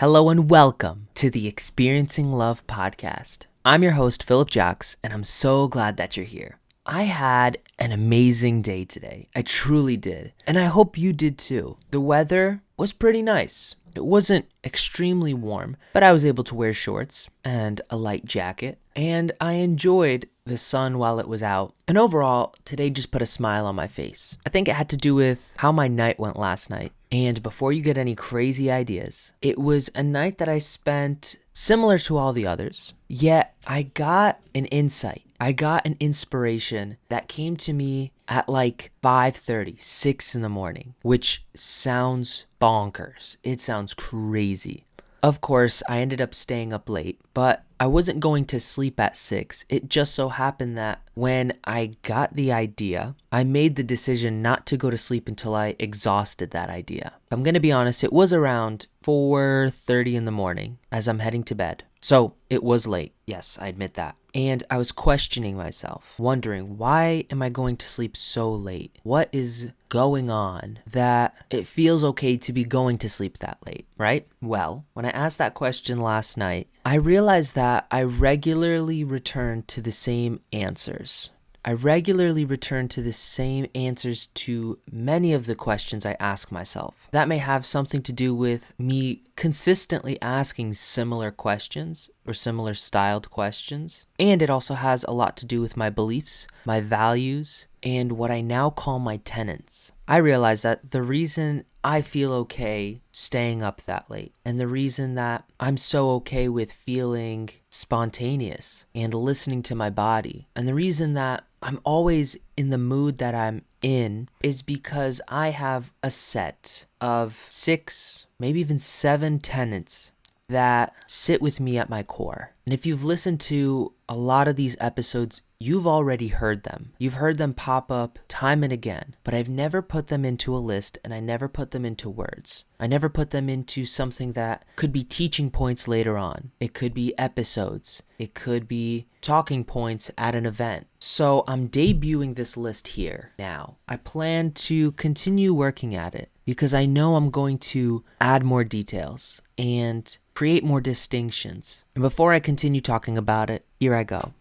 Hello and welcome to the Experiencing Love podcast. I'm your host, Philip Jacks, and I'm so glad that you're here. I had an amazing day today. I truly did. And I hope you did too. The weather was pretty nice. It wasn't extremely warm, but I was able to wear shorts and a light jacket, and I enjoyed the sun while it was out. And overall, today just put a smile on my face. I think it had to do with how my night went last night. And before you get any crazy ideas, it was a night that I spent similar to all the others, yet I got an insight. I got an inspiration that came to me at like 5:30, 6 in the morning, which sounds bonkers. It sounds crazy. Of course, I ended up staying up late, but I wasn't going to sleep at 6. It just so happened that when I got the idea, I made the decision not to go to sleep until I exhausted that idea. I'm going to be honest, it was around 4:30 in the morning as I'm heading to bed. So it was late. Yes, I admit that. And I was questioning myself, wondering, why am I going to sleep so late? What is going on that it feels okay to be going to sleep that late, right? Well, when I asked that question last night, I realized that I regularly return to the same answers. I regularly return to the same answers to many of the questions I ask myself. That may have something to do with me consistently asking similar questions or similar styled questions. And it also has a lot to do with my beliefs, my values, and what I now call my tenets. I realize that the reason I feel okay staying up that late, and the reason that I'm so okay with feeling spontaneous and listening to my body, and the reason that I'm always in the mood that I'm in is because I have a set of 6, maybe even 7 tenets that sit with me at my core. And if you've listened to a lot of these episodes, you've already heard them. You've heard them pop up time and again, but I've never put them into a list and I never put them into words. I never put them into something that could be teaching points later on. It could be episodes. It could be talking points at an event. So I'm debuting this list here now. I plan to continue working at it because I know I'm going to add more details and create more distinctions. And before I continue talking about it, here I go.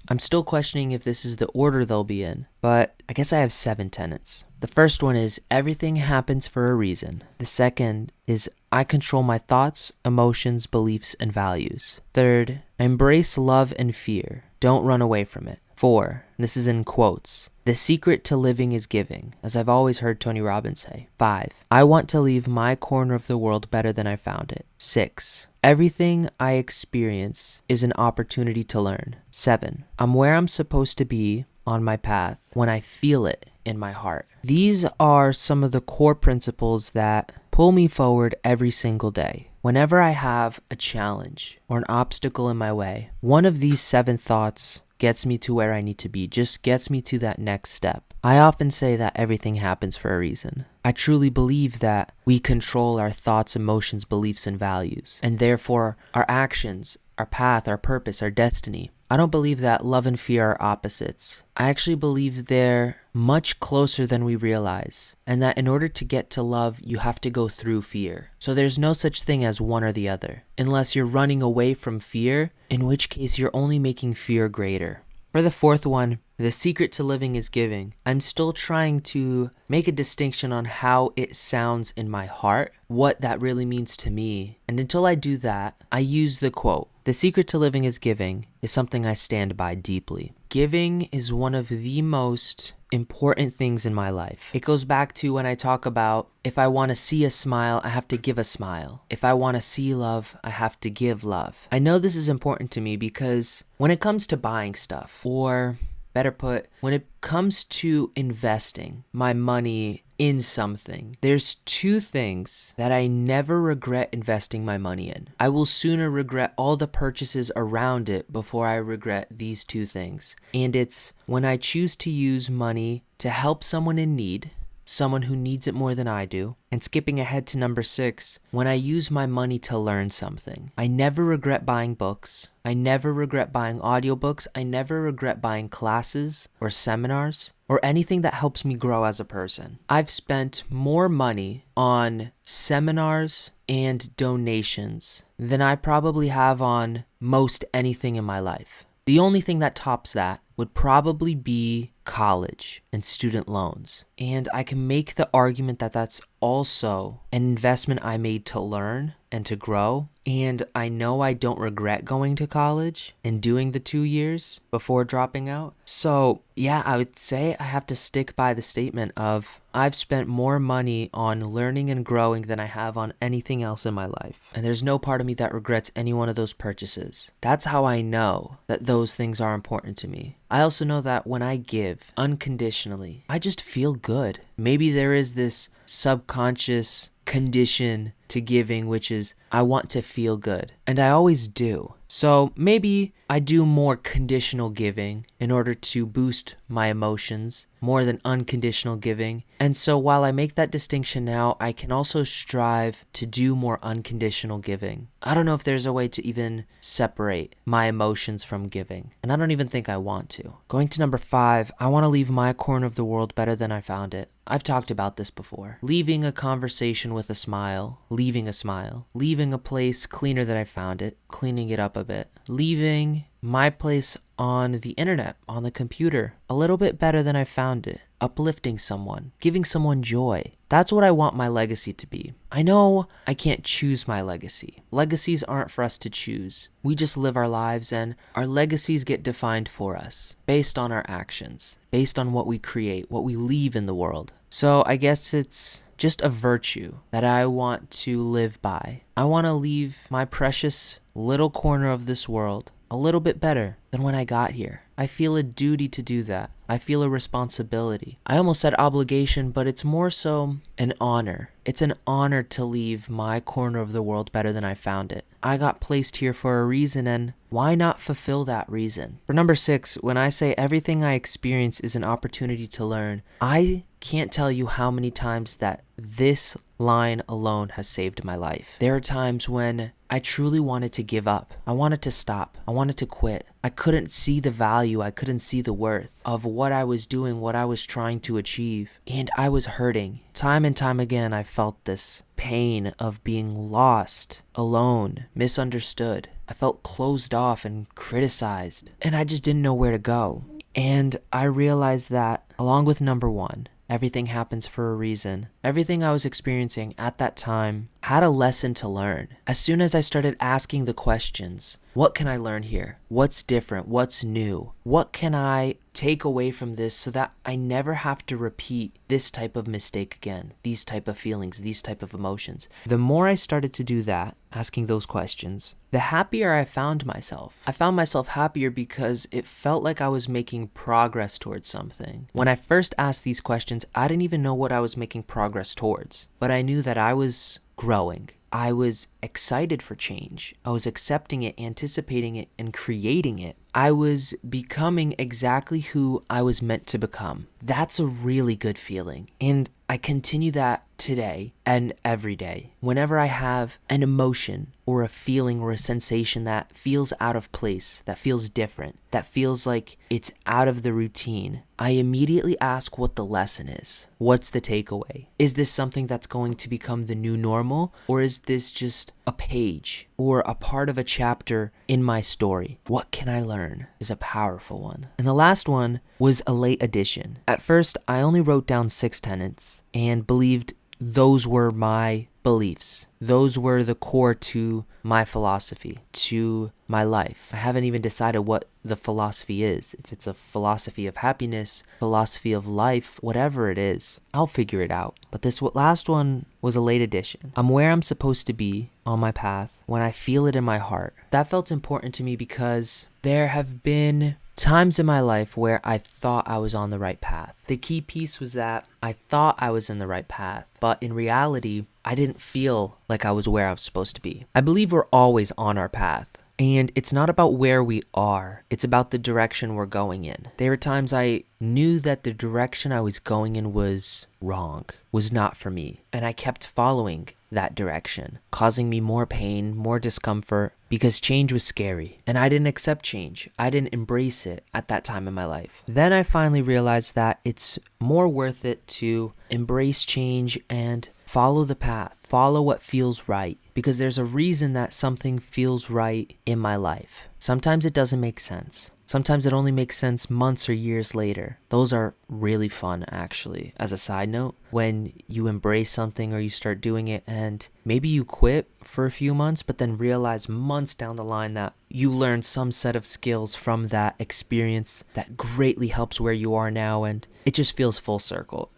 I'm still questioning if this is the order they'll be in, but I guess I have 7 tenets. The first one is everything happens for a reason. The second is I control my thoughts, emotions, beliefs, and values. Third, embrace love and fear. Don't run away from it. 4, this is in quotes. The secret to living is giving, as I've always heard Tony Robbins say. 5, I want to leave my corner of the world better than I found it. 6, everything I experience is an opportunity to learn. 7, I'm where I'm supposed to be on my path when I feel it in my heart. These are some of the core principles that pull me forward every single day. Whenever I have a challenge or an obstacle in my way, one of these 7 thoughts gets me to where I need to be, just gets me to that next step. I often say that everything happens for a reason. I truly believe that we control our thoughts, emotions, beliefs, and values, and therefore our actions, our path, our purpose, our destiny. I don't believe that love and fear are opposites. I actually believe they're much closer than we realize, and that in order to get to love, you have to go through fear. So there's no such thing as one or the other, unless you're running away from fear, in which case you're only making fear greater. For the 4th one, the secret to living is giving. I'm still trying to make a distinction on how it sounds in my heart, what that really means to me. And until I do that, I use the quote. The secret to living is giving is something I stand by deeply. Giving is one of the most important things in my life. It goes back to when I talk about if I want to see a smile, I have to give a smile. If I want to see love, I have to give love. I know this is important to me because when it comes to buying stuff, or better put, when it comes to investing my money in something, there's 2 things that I never regret investing my money in. I will sooner regret all the purchases around it before I regret these 2 things. And it's when I choose to use money to help someone in need, someone who needs it more than I do. And skipping ahead to number 6, when I use my money to learn something. I never regret buying books. I never regret buying audiobooks. I never regret buying classes or seminars or anything that helps me grow as a person. I've spent more money on seminars and donations than I probably have on most anything in my life. The only thing that tops that would probably be college and student loans. And I can make the argument that that's also an investment I made to learn and to grow. And I know I don't regret going to college and doing the 2 years before dropping out. So yeah, I would say I have to stick by the statement of I've spent more money on learning and growing than I have on anything else in my life. And there's no part of me that regrets any one of those purchases. That's how I know that those things are important to me. I also know that when I give unconditionally, I just feel good. Maybe there is this subconscious condition to giving, which is I want to feel good. And I always do. So maybe I do more conditional giving in order to boost my emotions more than unconditional giving. And so while I make that distinction now, I can also strive to do more unconditional giving. I don't know if there's a way to even separate my emotions from giving. And I don't even think I want to. Going to number 5, I want to leave my corner of the world better than I found it. I've talked about this before. Leaving a conversation with a smile, leaving a place cleaner than I found it, cleaning it up a bit, leaving my place on the internet, on the computer, a little bit better than I found it, uplifting someone, giving someone joy. That's what I want my legacy to be. I know I can't choose my legacy. Legacies aren't for us to choose. We just live our lives and our legacies get defined for us based on our actions, based on what we create, what we leave in the world. So I guess it's just a virtue that I want to live by. I want to leave my precious little corner of this world a little bit better than when I got here. I feel a duty to do that. I feel a responsibility. I almost said obligation, but it's more so an honor. It's an honor to leave my corner of the world better than I found it. I got placed here for a reason, and why not fulfill that reason? For number 6, when I say everything I experience is an opportunity to learn, I can't tell you how many times that this line alone has saved my life. There are times when I truly wanted to give up. I wanted to stop. I wanted to quit. I couldn't see the value. I couldn't see the worth of what I was doing, what I was trying to achieve. And I was hurting. Time and time again, I felt this pain of being lost, alone, misunderstood. I felt closed off and criticized. And I just didn't know where to go. And I realized that, along with number 1, everything happens for a reason. Everything I was experiencing at that time had a lesson to learn. As soon as I started asking the questions, what can I learn here? What's different? What's new? What can I take away from this so that I never have to repeat this type of mistake again, these type of feelings, these type of emotions? The more I started to do that, asking those questions, the happier I found myself. I found myself happier because it felt like I was making progress towards something. When I first asked these questions, I didn't even know what I was making progress towards, but I knew that I was growing. I was excited for change. I was accepting it, anticipating it, and creating it. I was becoming exactly who I was meant to become. That's a really good feeling. And I continue that today and every day. Whenever I have an emotion or a feeling or a sensation that feels out of place, that feels different, that feels like it's out of the routine, I immediately ask what the lesson is. What's the takeaway? Is this something that's going to become the new normal? Or is this just a page or a part of a chapter in my story? What can I learn is a powerful one. And the last one was a late addition. At first, I only wrote down 6 tenets and believed those were my beliefs. Those were the core to my philosophy, to my life. I haven't even decided what the philosophy is. If it's a philosophy of happiness, philosophy of life, whatever it is, I'll figure it out. But this last one was a late addition. I'm where I'm supposed to be on my path when I feel it in my heart. That felt important to me because there have been times in my life where I thought I was on the right path. The key piece was that I thought I was in the right path, but in reality, I didn't feel like I was where I was supposed to be. I believe we're always on our path. And it's not about where we are, it's about the direction we're going in. There were times I knew that the direction I was going in was wrong, was not for me. And I kept following that direction, causing me more pain, more discomfort, because change was scary. And I didn't accept change. I didn't embrace it at that time in my life. Then I finally realized that it's more worth it to embrace change and follow the path, follow what feels right, because there's a reason that something feels right in my life. Sometimes it doesn't make sense. Sometimes it only makes sense months or years later. Those are really fun, actually. As a side note, when you embrace something or you start doing it and maybe you quit for a few months, but then realize months down the line that you learned some set of skills from that experience that greatly helps where you are now, and it just feels full circle.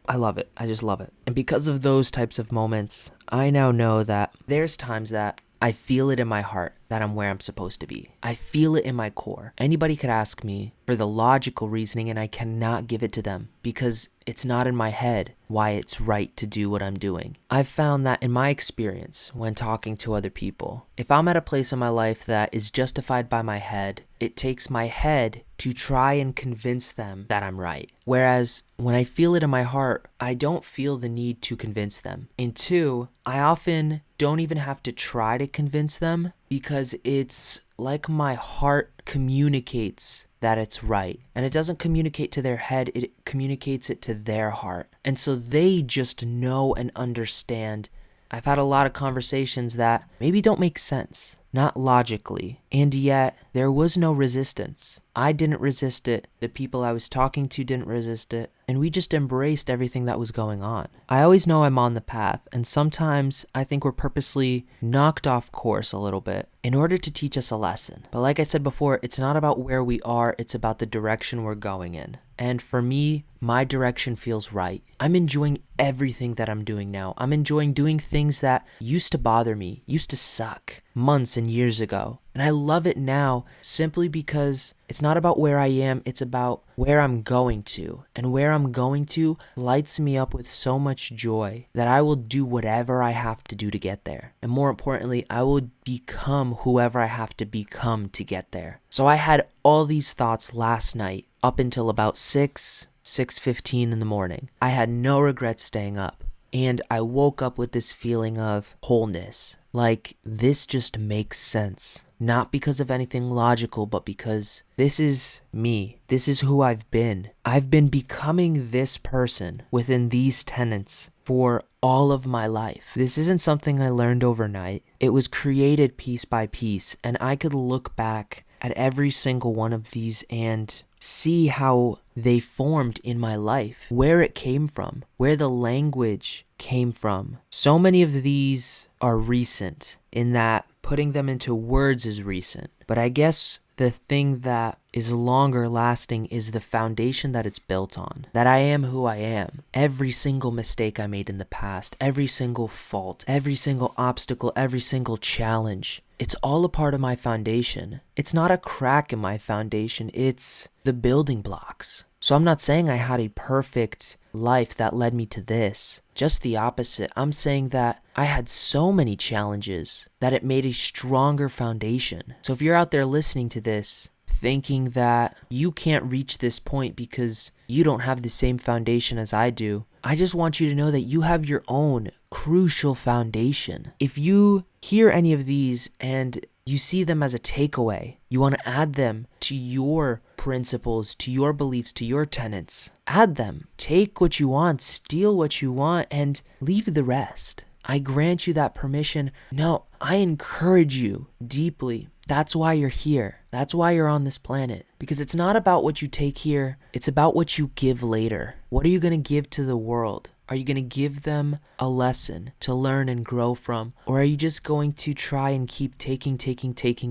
I love it. I just love it. And because of those types of moments, I now know that there's times that I feel it in my heart that I'm where I'm supposed to be. I feel it in my core. Anybody could ask me for the logical reasoning and I cannot give it to them because it's not in my head why it's right to do what I'm doing. I've found that in my experience when talking to other people, if I'm at a place in my life that is justified by my head, it takes my head to try and convince them that I'm right. Whereas when I feel it in my heart, I don't feel the need to convince them. And two, I often don't even have to try to convince them because it's like my heart communicates that it's right. And it doesn't communicate to their head, it communicates it to their heart. And so they just know and understand. I've had a lot of conversations that maybe don't make sense, not logically, and yet there was no resistance. I didn't resist it, the people I was talking to didn't resist it, and we just embraced everything that was going on. I always know I'm on the path, and sometimes I think we're purposely knocked off course a little bit in order to teach us a lesson. But like I said before, it's not about where we are, it's about the direction we're going in. And for me, my direction feels right. I'm enjoying everything that I'm doing now. I'm enjoying doing things that used to bother me, used to suck months and years ago. And I love it now simply because it's not about where I am, it's about where I'm going to. And where I'm going to lights me up with so much joy that I will do whatever I have to do to get there. And more importantly, I will become whoever I have to become to get there. So I had all these thoughts last night up until about 6:15 in the morning. I had no regrets staying up. And I woke up with this feeling of wholeness. Like, this just makes sense. Not because of anything logical, but because this is me. This is who I've been. I've been becoming this person within these tenets for all of my life. This isn't something I learned overnight. It was created piece by piece, and I could look back at every single one of these and see how they formed in my life, where it came from, where the language came from. So many of these are recent in that putting them into words is recent. But I guess the thing that is longer lasting is the foundation that it's built on. That I am who I am. Every single mistake I made in the past, every single fault, every single obstacle, every single challenge, it's all a part of my foundation. It's not a crack in my foundation, it's the building blocks. So I'm not saying I had a perfect life that led me to this. Just the opposite. I'm saying that I had so many challenges that it made a stronger foundation. So if you're out there listening to this, thinking that you can't reach this point because you don't have the same foundation as I do, I just want you to know that you have your own crucial foundation. If you hear any of these and you see them as a takeaway, you want to add them to your principles, to your beliefs, to your tenets, add them. Take what you want, steal what you want, and leave the rest. I grant you that permission. No, I encourage you deeply. That's why you're here. That's why you're on this planet. Because it's not about what you take here. It's about what you give later. What are you going to give to the world? Are you going to give them a lesson to learn and grow from? Or are you just going to try and keep taking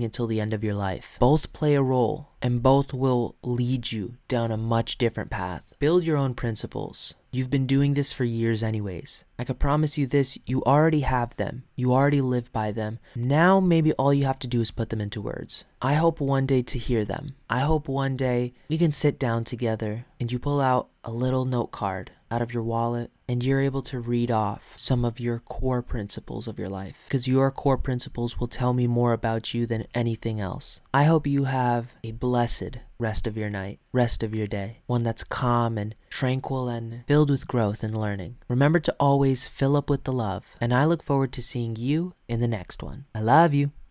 until the end of your life? Both play a role, and both will lead you down a much different path. Build your own principles. You've been doing this for years anyways. I could promise you this, you already have them. You already live by them. Now maybe all you have to do is put them into words. I hope one day to hear them. I hope one day we can sit down together and you pull out a little note card out of your wallet, and you're able to read off some of your core principles of your life, because your core principles will tell me more about you than anything else. I hope you have a blessed rest of your night, rest of your day, one that's calm and tranquil and filled with growth and learning. Remember to always fill up with the love, and I look forward to seeing you in the next one. I love you.